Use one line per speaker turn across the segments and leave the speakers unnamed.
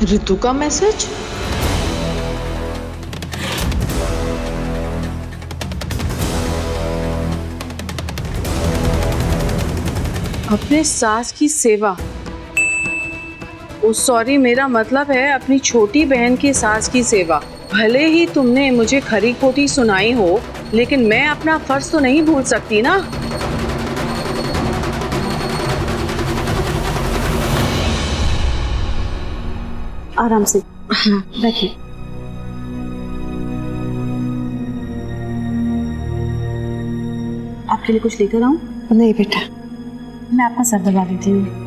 ऋतु का मैसेज? अपने सास की सेवा। ओ सॉरी, मेरा मतलब है अपनी छोटी बहन की सास की सेवा। भले ही तुमने मुझे खरी खोटी सुनाई हो, लेकिन मैं अपना फर्ज तो नहीं भूल सकती ना।
आराम से बैठिए। आपके लिए कुछ लेकर आऊं?
नहीं बेटा,
मैं आपका सर दबा देती हूँ।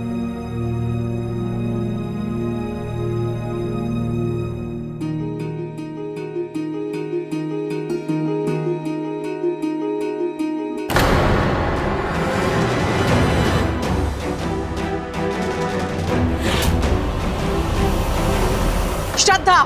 श्रद्धा,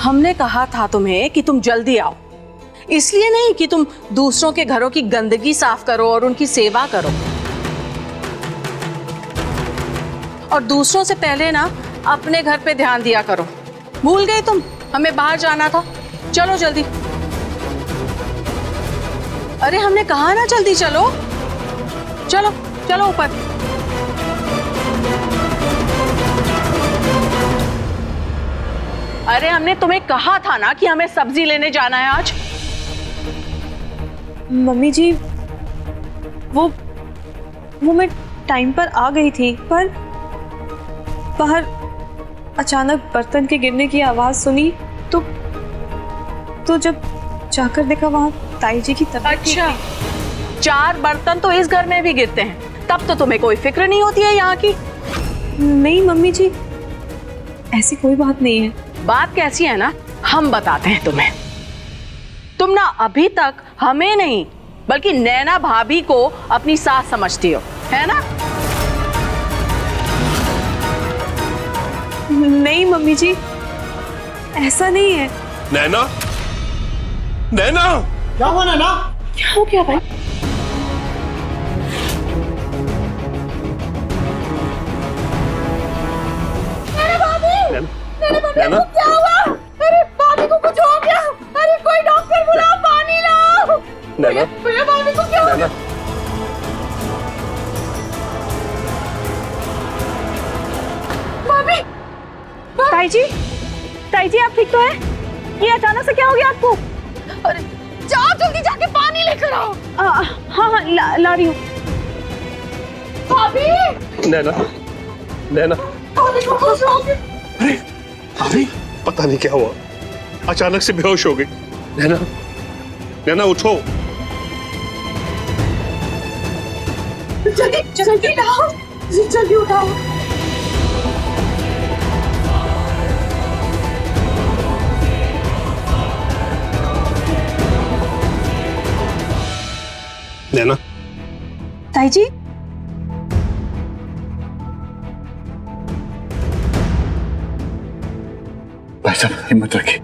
हमने कहा था तुम्हें कि तुम जल्दी आओ, इसलिए नहीं कि तुम दूसरों के घरों की गंदगी साफ करो और उनकी सेवा करो। और दूसरों से पहले ना अपने घर पे ध्यान दिया करो। भूल गए तुम? हमें बाहर जाना था। चलो जल्दी। अरे हमने कहा ना जल्दी चलो। चलो चलो ऊपर। अरे हमने तुम्हें कहा था ना कि हमें सब्जी लेने जाना है आज।
मम्मी जी, वो मैं टाइम पर आ गई थी, पर बाहर अचानक बर्तन के गिरने की आवाज सुनी तो जब जाकर देखा वहां ताई जी की तबीयत ठीक
अच्छा,
थी।
4 बर्तन तो इस घर में भी गिरते हैं, तब तो तुम्हें कोई फिक्र नहीं होती है यहाँ की।
नहीं मम्मी जी, ऐसी कोई बात नहीं है।
बात कैसी है ना, हम बताते हैं तुम्हें। तुम ना अभी तक हमें नहीं बल्कि नैना भाभी को अपनी सास समझती हो, है ना?
नहीं मम्मी जी, ऐसा नहीं है।
नैना, नैना,
क्या हुआ नैना?
क्या हो गया भाई?
नैना,
क्या हुआ? अरे भाभी को कुछ हो गया। अरे कोई डॉक्टर बुलाओ, पानी लाओ।
नैना,
भैया भाभी को क्या हो
नैना,
भाभी?
ताई जी आप ठीक तो है? ये अचानक से क्या हो गया आपको?
अरे जाओ जल्दी जाके पानी लेकर आओ।
हाँ ला रही हूँ।
भाभी,
नैना, नैना,
भाभी को कुछ हो गया।
अरे अरे पता नहीं क्या हुआ, अचानक से बेहोश हो गई। नैना, नैना उठो।
जल्दी लाओ, जल्दी उठाओ।
नैना,
ताई जी,
भाई साहब हिम्मत रखिए,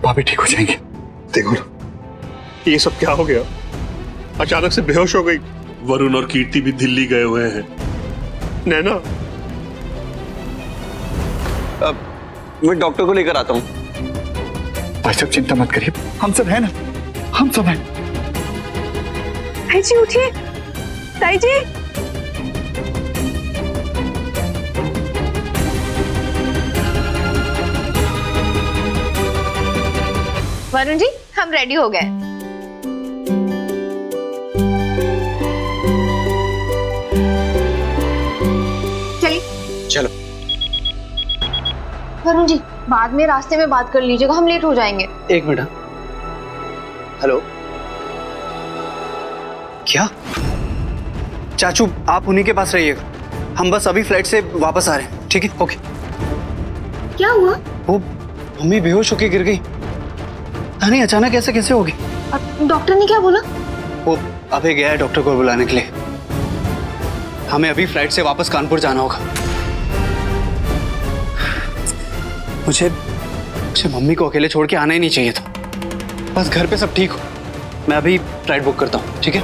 भाभी ठीक हो जाएंगे।
देखो ना, ये सब क्या हो गया? अचानक से बेहोश हो गई। वरुण और कीर्ति भी दिल्ली गए हुए हैं। नैना,
मैं डॉक्टर को लेकर आता हूँ। भाई साहब चिंता मत करिए, हम सब हैं ना, हम सब हैं।
ताई जी उठिए। ताई जी,
वरुण जी हम रेडी हो गए। चलिए।
चलो।
वरुण जी बाद में रास्ते में बात कर लीजिएगा, हम लेट हो जाएंगे।
एक मिनट। हेलो, क्या? चाचू आप उन्हीं के पास रहिएगा, हम बस अभी फ्लाइट से वापस आ रहे हैं। ठीक है, ओके।
क्या हुआ?
वो मम्मी बेहोश होके गिर गई। नहीं अचानक ऐसे कैसे होगी?
डॉक्टर ने क्या बोला?
वो अभी गया है डॉक्टर को बुलाने के लिए। हमें अभी फ्लाइट से वापस कानपुर जाना होगा। मुझे मम्मी को अकेले छोड़ के आना ही नहीं चाहिए था। बस घर पे सब ठीक हो। मैं अभी फ्लाइट बुक करता हूँ, ठीक है?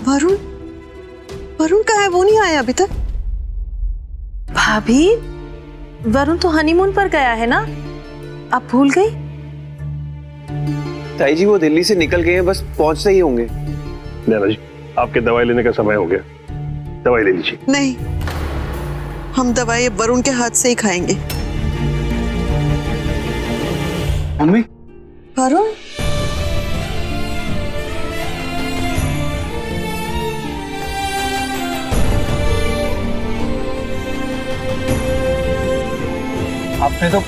वरुण वरुण कहाँ है? वो नहीं आया अभी तक।
भाभी, वरुण तो हनीमून पर गया है ना, आप भूल गई?
ताई जी वो दिल्ली से निकल गए हैं, बस पहुंचते ही होंगे।
नैना जी, आपके दवाई लेने का समय हो गया, दवाई ले लीजिए।
नहीं, हम दवाई अब वरुण के हाथ से ही खाएंगे।
मम्मी,
वरुण,
आपने तो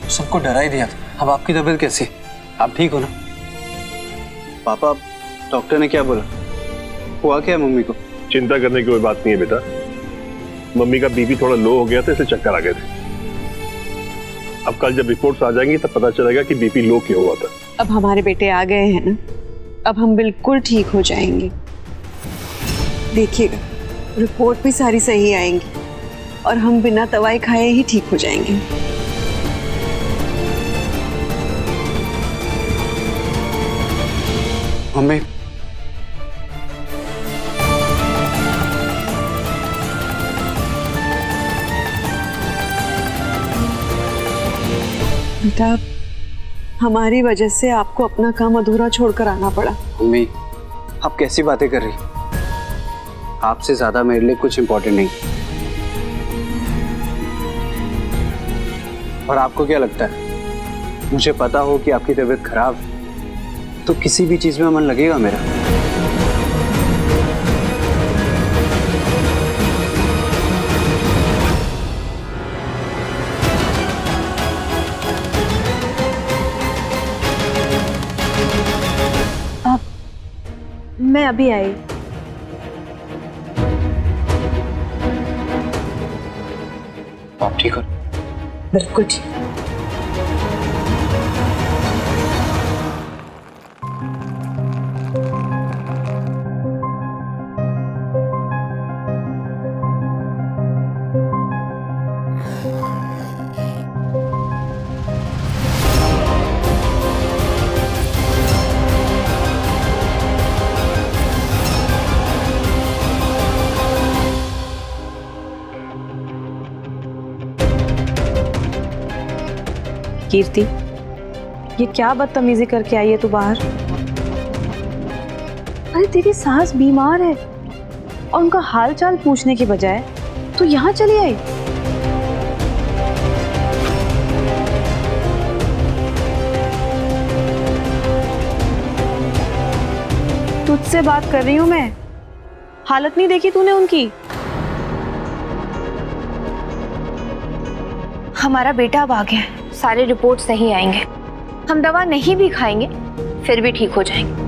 सबको डरा ही दिया था। अब आपकी तबीयत कैसी है? आप ठीक हो ना? पापा, डॉक्टर ने क्या बोला? हुआ क्या है मम्मी को?
चिंता करने की कोई बात नहीं है बेटा, मम्मी का बीपी थोड़ा लो हो गया था, इसलिए चक्कर आ गए थे। अब कल जब रिपोर्ट्स आ जाएंगी तब पता चलेगा कि बीपी लो क्यों हुआ था।
अब हमारे बेटे आ गए हैं ना, अब हम बिल्कुल ठीक हो जाएंगे।
देखिएगा रिपोर्ट भी सारी सही आएंगी और हम बिना दवाई खाए ही ठीक हो जाएंगे।
मम्मी,
बेटा, हमारी वजह से आपको अपना काम अधूरा छोड़कर आना पड़ा।
मम्मी, आप कैसी बातें कर रही? आपसे ज्यादा मेरे लिए कुछ इंपॉर्टेंट नहीं। और आपको क्या लगता है, मुझे पता हो कि आपकी तबीयत खराब है तो किसी भी चीज में मन लगेगा मेरा?
मैं अभी आई।
आप ठीक हो?
बिल्कुल ठीक। कीर्ति, ये क्या बदतमीजी करके आई है तू बाहर? अरे तेरी सास बीमार है और उनका हाल चाल पूछने के बजाय तू यहाँ चली आई। तुझसे बात कर रही हूँ मैं, हालत नहीं देखी तूने उनकी?
हमारा बेटा अब आ गया है, सारे रिपोर्ट सही आएंगे। हम दवा नहीं भी खाएंगे फिर भी ठीक हो जाएंगे।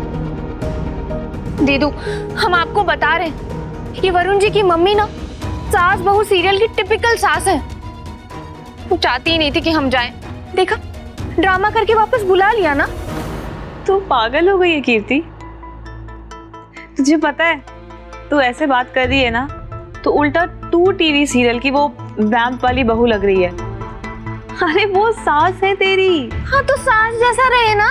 दीदू, हम आपको बता रहे हैं कि वरुण जी की मम्मी ना सास बहू सीरियल की टिपिकल सास है। वो चाहती ही नहीं थी कि हम जाएं। देखा, ड्रामा करके वापस बुला लिया ना।
तू पागल हो गई है कीर्ति। तुझे पता है, तू ऐसे बात कर रही है ना तो उल्टा तू टीवी सीरियल की वो वैम्प वाली बहू लग रही है। अरे वो सास है तेरी।
हाँ तो सास जैसा रहे ना,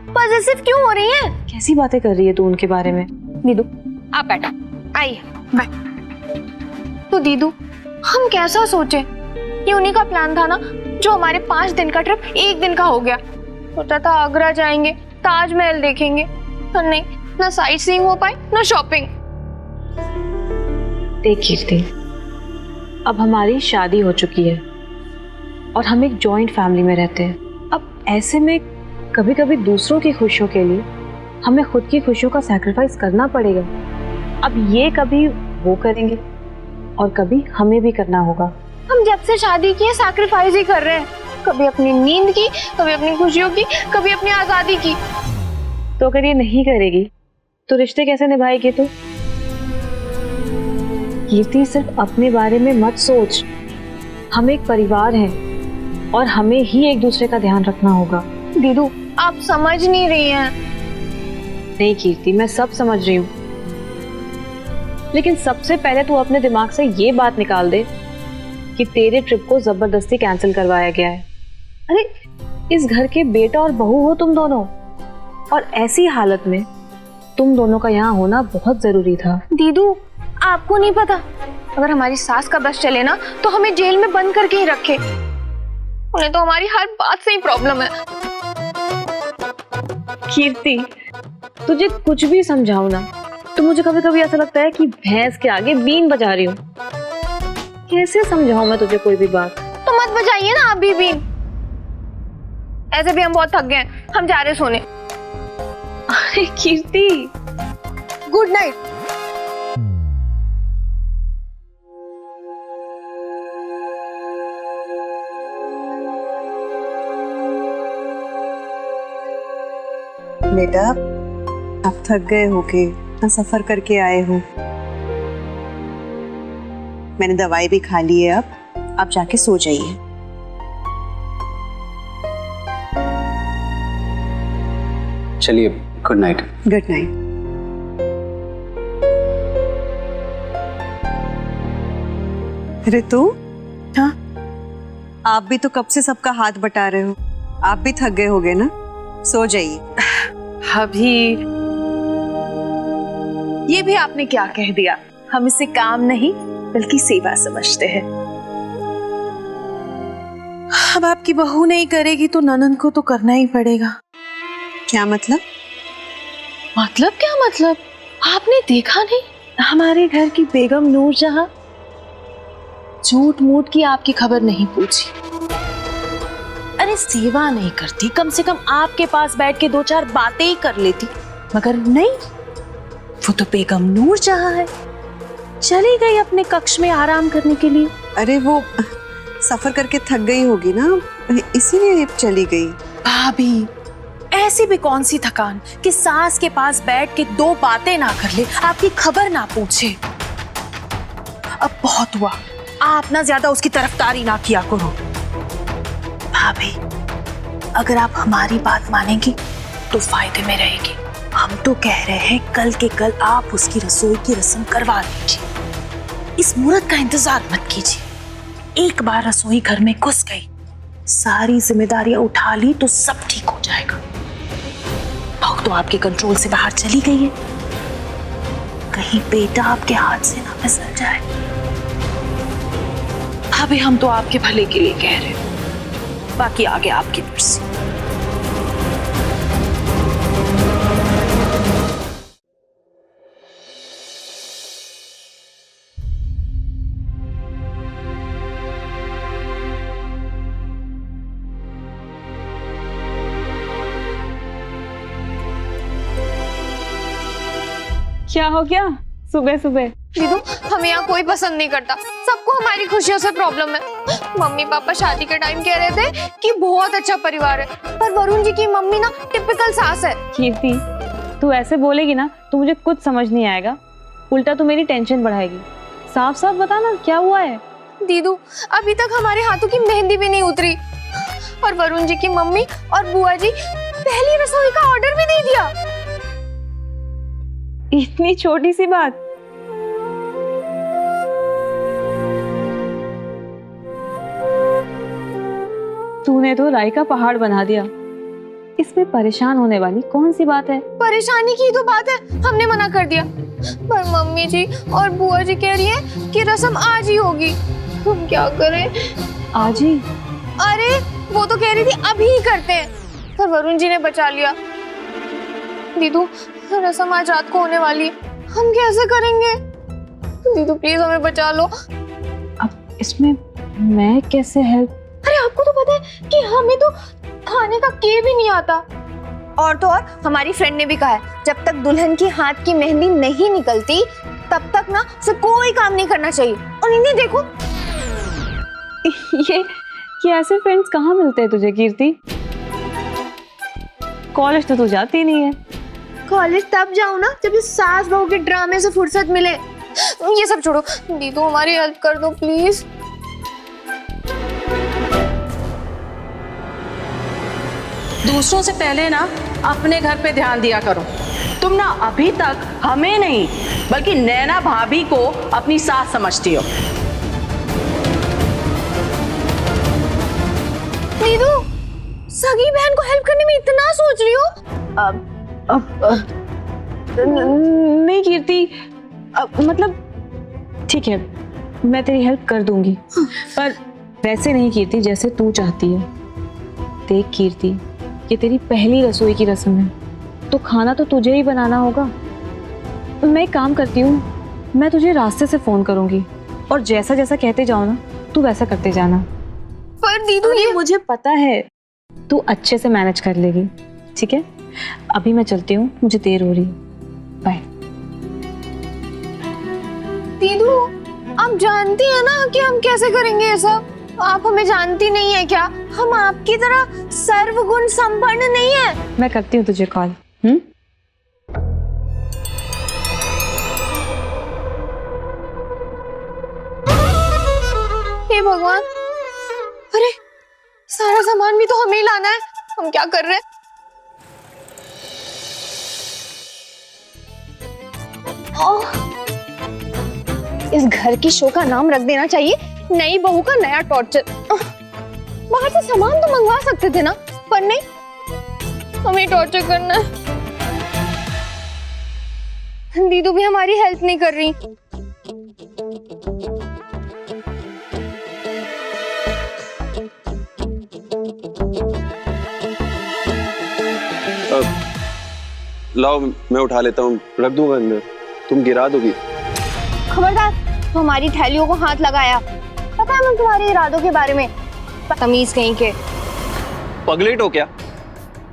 पॉजिटिव क्यों हो रही है?
कैसी बातें कर रही है तू उनके बारे में?
दीदू आप बैठो, आइए बैठ। तो दीदू, हम कैसा सोचे, ये उन्हीं का प्लान था ना जो हमारे 5 दिन का ट्रिप 1 दिन का हो गया। सोचा था आगरा जाएंगे, ताजमहल देखेंगे, पर नहीं, ना साइट सीइंग हो पाई ना शॉपिंग।
देख कीर्ति, अब हमारी शादी हो चुकी है और हम एक जॉइंट फैमिली में रहते हैं। अब ऐसे में कभी कभी दूसरों की खुशियों के लिए हमें खुद की खुशियों का सैक्रिफाइस करना पड़ेगा। अब ये कभी वो करेंगे और कभी हमें भी करना होगा।
हम जब से शादी की है सैक्रिफाइस ही कर रहे हैं, कभी अपनी नींद की, कभी अपनी खुशियों की, कभी अपनी आजादी की।
तो अगर ये नहीं करेगी तो रिश्ते कैसे निभाएगी तू? कीर्ति, सिर्फ अपने बारे में मत सोच, हम एक परिवार हैं और हमें ही एक दूसरे का ध्यान रखना होगा।
दीदू, आप समझ नहीं रही हैं।
नहीं कीर्ति, मैं सब समझ रही हूँ, लेकिन सबसे पहले तू अपने दिमाग से ये बात निकाल दे कि तेरे ट्रिप को जबरदस्ती कैंसिल करवाया गया है। अरे इस घर के बेटा और बहू हो तुम दोनों, और ऐसी हालत में तुम दोनों का यहाँ होना बहुत जरूरी था।
दीदू आपको नहीं पता, अगर हमारी सास का बस चले ना तो हमें जेल में बंद करके ही रखे। उन्हें तो हमारी हर बात से ही प्रॉब्लम है।
कीर्ति, तुझे कुछ भी समझाऊं ना तो मुझे कभी कभी ऐसा लगता है कि भैंस के आगे बीन बजा रही हूँ। कैसे समझाऊं मैं तुझे कोई भी बात?
तो मत बजाइए ना आप भी बीन। ऐसे भी हम बहुत थक गए हैं, हम जा रहे सोने।
अरे कीर्ति,
गुड नाइट।
बेटा आप थक गए होगे, इतना सफर करके आए हो। मैंने दवाई भी खा ली है, अब आप जाके सो जाइए।
चलिए, good night.
Good night. Ritu,
हाँ?
आप भी तो कब से सबका हाथ बटा रहे हो, आप भी थक गए होगे ना, सो जाइए।
अभी ये भी आपने क्या कह दिया? हम इसे काम नहीं बल्कि सेवा समझते हैं। अब आपकी बहू नहीं करेगी तो ननद को तो करना ही पड़ेगा।
क्या मतलब?
मतलब क्या मतलब? आपने देखा नहीं हमारे घर की बेगम नूरजहां झूठ मूठ की आपकी खबर नहीं पूछी। अरे सेवा नहीं करती, कम से कम आपके पास बैठ के दो चार बातें ही कर लेती, मगर नहीं, वो तो बेगम नूरजहां है, चली गई अपने कक्ष में आराम करने के लिए।
अरे वो सफर करके थक गई होगी ना, इसीलिए चली गई।
भाभी, ऐसी भी कौन सी थकान कि सास के पास बैठ के दो बातें ना कर ले, आपकी खबर ना पूछे। अब बहुत हुआ, आप ना ज्यादा उसकी तरफदारी ना किया करो। भाभी, अगर आप हमारी बात मानेंगी तो फायदे में रहेगी। हम तो कह रहे हैं कल के कल आप उसकी रसोई की रस्म करवा दीजिए। इस मुहूर्त का इंतजार मत कीजिए। एक बार रसोई घर में घुस गई, सारी जिम्मेदारियां उठा ली तो सब ठीक हो जाएगा। बहू तो आपके कंट्रोल से बाहर चली गई है, कहीं बेटा आपके हाथ से ना फिसल जाए। अभी हम तो आपके भले के लिए कह रहे हैं, बाकी आगे आपकी मर्जी।
क्या हो गया सुबह सुबह?
दीदू, हमें यहाँ कोई पसंद नहीं करता, सबको हमारी खुशियों से प्रॉब्लम है। मम्मी पापा शादी के टाइम कह रहे थे कि बहुत अच्छा परिवार है, पर वरुण जी की मम्मी ना टिपिकल सास है।
कीर्ति, तू ऐसे बोलेगी ना तो मुझे कुछ समझ नहीं आएगा, उल्टा तू मेरी टेंशन बढ़ाएगी। साफ साफ बता ना, क्या हुआ है?
दीदू, अभी तक हमारे हाथों की मेहंदी भी नहीं उतरी, और वरुण जी की मम्मी और बुआ जी पहली रसोई का ऑर्डर भी दे दिया।
इतनी छोटी सी बात? तूने तो राई का पहाड़ बना दिया, इसमें परेशान होने वाली कौन सी बात है?
परेशानी की तो बात है, हमने मना कर दिया, पर मम्मी जी और बुआ जी कह रही हैं कि रस्म आज ही होगी। हम क्या करें?
आज ही?
अरे वो तो कह रही थी अभी ही करते हैं, पर वरुण जी ने बचा लिया। दीदू, रस्म आज रात को होने वाली है, हम कैसे करेंगे? दीदू प्लीज हमें बचा लो।
अब इसमें मैं कैसे हेल्प?
अरे आपको तो पता है कि हमें तो खाने का के भी नहीं आता। और तो और हमारी फ्रेंड ने भी कहा है, जब तक दुल्हन की हाथ की मेहंदी नहीं निकलती तब तक ना उसे कोई काम नहीं करना चाहिए। और इन्हें देखो,
ये ऐसे फ्रेंड्स कहाँ मिलते हैं तुझे कीर्ति? कॉलेज तो तू जाती नहीं है।
कॉलेज तब जाऊँ ना जब इस सास बहू के ड्रामे से फुर्सत मिले। ये सब छोड़ो, दीदू हमारी हेल्प कर दो प्लीज।
दूसरों से पहले ना अपने घर पे ध्यान दिया करो। तुम ना अभी तक हमें नहीं बल्कि नैना भाभी को अपनी सास समझती हो।
दीदू, सगी बहन को हेल्प करने में इतना सोच रही हो?
नहीं कीर्ति, मतलब ठीक है, मैं तेरी हेल्प कर दूंगी, पर वैसे नहीं कीर्ति जैसे तू चाहती है। देख कीर्ति, ये तेरी पहली रसोई की रस्म है, तो खाना तो तुझे ही बनाना होगा। मैं एक काम करती हूँ, मैं तुझे रास्ते से फोन करूंगी और जैसा जैसा कहते जाओ ना तू वैसा करते जाना।
पर दीदू ये
मुझे पता है तू अच्छे से मैनेज कर लेगी, ठीक है? अभी मैं चलती हूँ, मुझे देर हो रही है। बाय।
दीदू, आप जानती हैं ना कि हम कैसे करेंगे ये सब? आप हमें जानती नहीं है क्या? हम आपकी तरह सर्वगुण संपन्न नहीं है।
मैं करती हूँ तुझे कॉल।
हे भगवान, अरे सारा सामान भी तो हमें ही लाना है। हम क्या कर रहे हैं? इस घर की शो का नाम रख देना चाहिए नई बहू का नया टॉर्चर। बाहर से सामान तो मंगवा सकते थे ना, पर नहीं, हमें टॉर्चर करना है। दीदू भी हमारी हेल्प नहीं कर रही।
लाओ मैं उठा लेता हूँ, रख दूंगा अंदर, तुम गिरा दोगी।
खबरदार, तो हमारी थैलियों को हाथ लगाया। पता है मैं तुम्हारे इरादों के बारे में। तमीज कहीं के।
पगलेट हो क्या?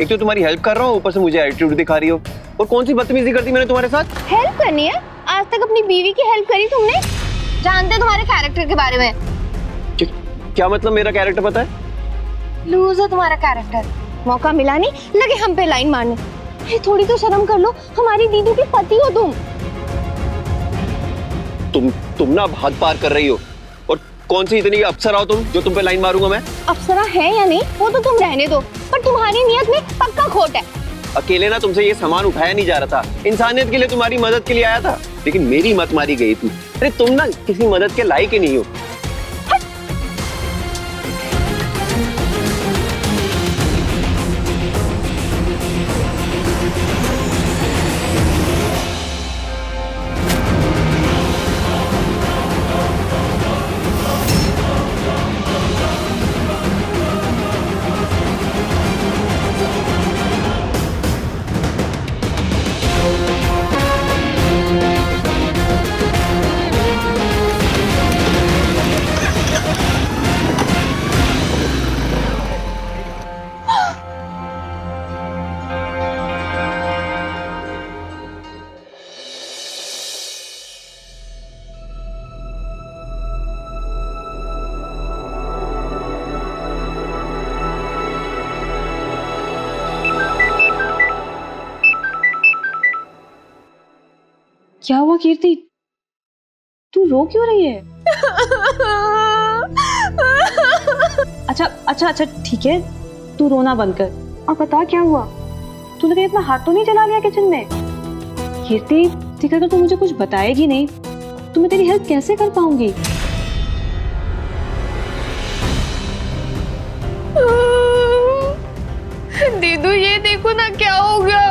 एक तो तुम्हारी हेल्प कर रहा हूँ, ऊपर से मुझे एटीट्यूड दिखा रही हो। और कौन सी बदतमीजी करती मैंने तुम्हारे साथ?
हेल्प करनी है? आज तक अपनी बीवी की हेल्प करी तुमने? जानते तुम्हारे कैरेक्टर के बारे में।
क्या मतलब? मेरा कैरेक्टर पता है?
लूज है तुम्हारा कैरेक्टर। मौका मिला नहीं, लगे हम पे लाइन मारने। अरे थोड़ी तो शर्म कर लो, हमारी दीदी के पति हो
तुम ना हद पार कर रही हो। और कौन सी इतनी अप्सरा हो तुम जो तुम पे लाइन मारूंगा मैं?
अप्सरा है या नहीं वो तो तुम रहने दो, पर तुम्हारी नियत में पक्का खोट है।
अकेले ना तुमसे ये सामान उठाया नहीं जा रहा था। इंसानियत के लिए, तुम्हारी मदद के लिए आया था, लेकिन मेरी मत मारी गई थी। अरे तुम ना किसी मदद के लायक ही नहीं हो।
क्या हुआ कीर्ति, तू रो क्यों रही है? अच्छा ठीक है, तू रोना बंद कर और बता क्या हुआ। तूने कहीं अपना हाथ तो नहीं चला लिया किचन में? कीर्ति ठीक है, अगर तू मुझे कुछ बताएगी नहीं तो मैं तेरी हेल्प कैसे कर पाऊंगी?
दीदू ये देखो ना क्या हो गया।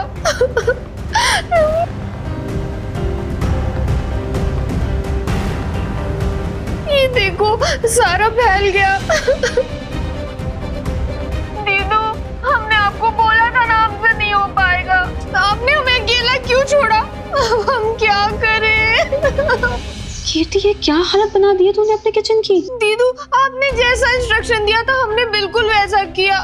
ये देखो सारा फैल गया। दीदू हमने आपको बोला था ना हमसे नहीं हो पाएगा, तो आपने हमें अकेला क्यों छोड़ा? हम क्या करें?
कीर्ति ये क्या हालत बना दी है तूने अपने किचन की?
दीदू आपने जैसा इंस्ट्रक्शन दिया था हमने बिल्कुल वैसा किया।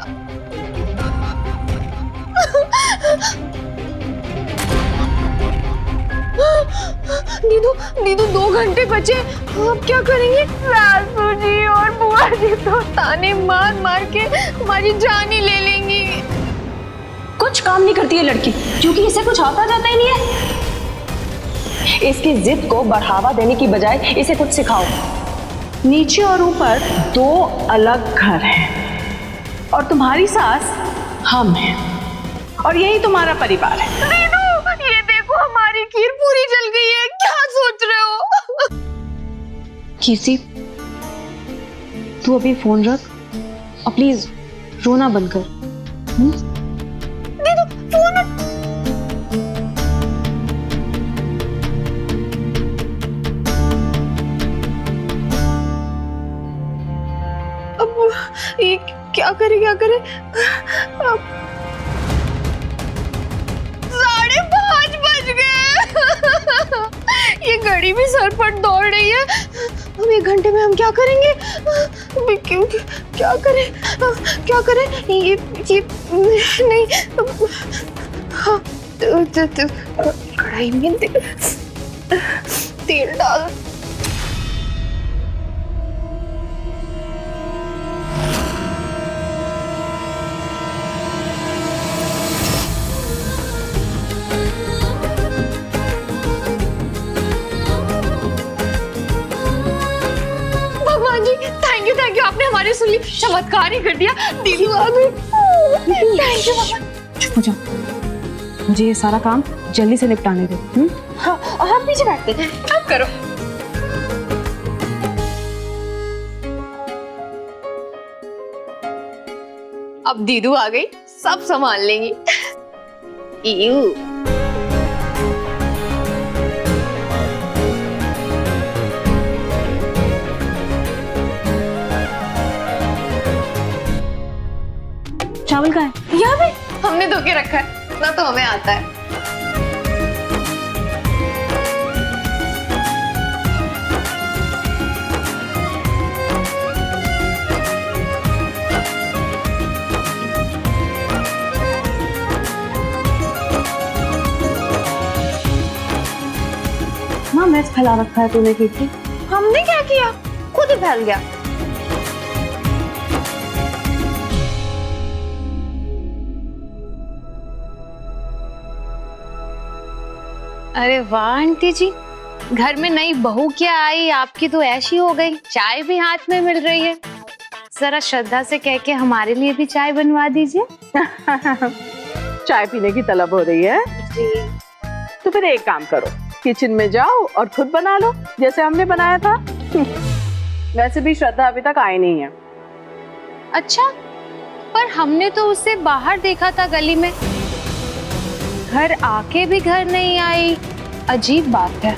दीदू 2 घंटे बचे, अब क्या करेंगे? सासू जी और बुआ जी तो ताने मार मार के हमारी जान ही ले लेंगी।
कुछ काम नहीं करती है लड़की, क्योंकि इसे कुछ आता जाता ही नहीं है। इसकी जिद को बढ़ावा देने की बजाय इसे कुछ सिखाओ।
नीचे और ऊपर 2 अलग घर हैं और तुम्हारी सास हम हैं और यही तुम्हारा परिवार है।
दीदू, ये देखो हमारी खीर पूरी जल गई है, क्या सोच रहे हो?
कीर्ति, तू अभी फोन रख और प्लीज रोना बंद कर।
दीदू फोन। अब ये क्या करे अब 5:30 बज गए। ये घड़ी भी सर पर दौड़ रही है। अब 1 घंटे में हम क्या करेंगे? क्या करें? ये नहीं। हाँ, कढ़ाई में तेल डाल। थैंक यू, आपने हमारी सुन ली, चमत्कार ही कर दिया। दीदू आ गई। थैंक यू बाबा।
चुप हो जाओ, मुझे ये सारा काम जल्दी से निपटाने दो।
हाँ, हम पीछे बैठते हैं, आप करो। अब दीदू आ गई, सब संभाल लेंगी।
चावल का है?
यहाँ पे हमने धो के रखा है ना, तो हमें आता है।
माँ, मैच फैला रखा है तूने कीर्ति।
हमने क्या किया? खुद ही फैल गया। अरे वाह आंटी जी, घर में नई बहू क्या आई, आपकी तो ऐशी हो गई, चाय भी हाथ में मिल रही है। जरा श्रद्धा से कह के हमारे लिए भी चाय बनवा दीजिए।
चाय पीने की तलब हो रही है
जी।
तो फिर एक काम करो, किचन में जाओ और खुद बना लो जैसे हमने बनाया था। वैसे भी श्रद्धा अभी तक आई नहीं है।
अच्छा, पर हमने तो उसे बाहर देखा था गली में, घर आके भी घर नहीं आई। अजीब बात है।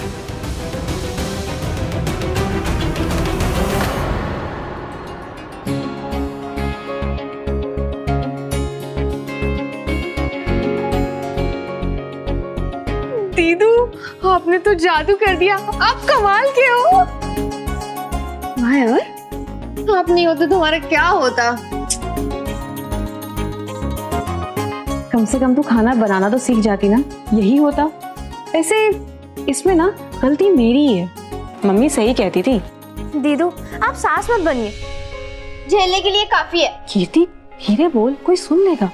दीदू, आपने तो जादू कर दिया, आप कमाल के हो। हाँ यार, आप नहीं होते तो हमारा क्या होता।
कम से कम तू खाना बनाना तो सीख जाती ना, यही होता। ऐसे इसमें ना गलती मेरी है, मम्मी सही कहती थी।
दीदू, आप सास मत बनिए, झेलने के लिए काफी है।
कीर्ति, धीरे बोल, कोई सुन लेगा।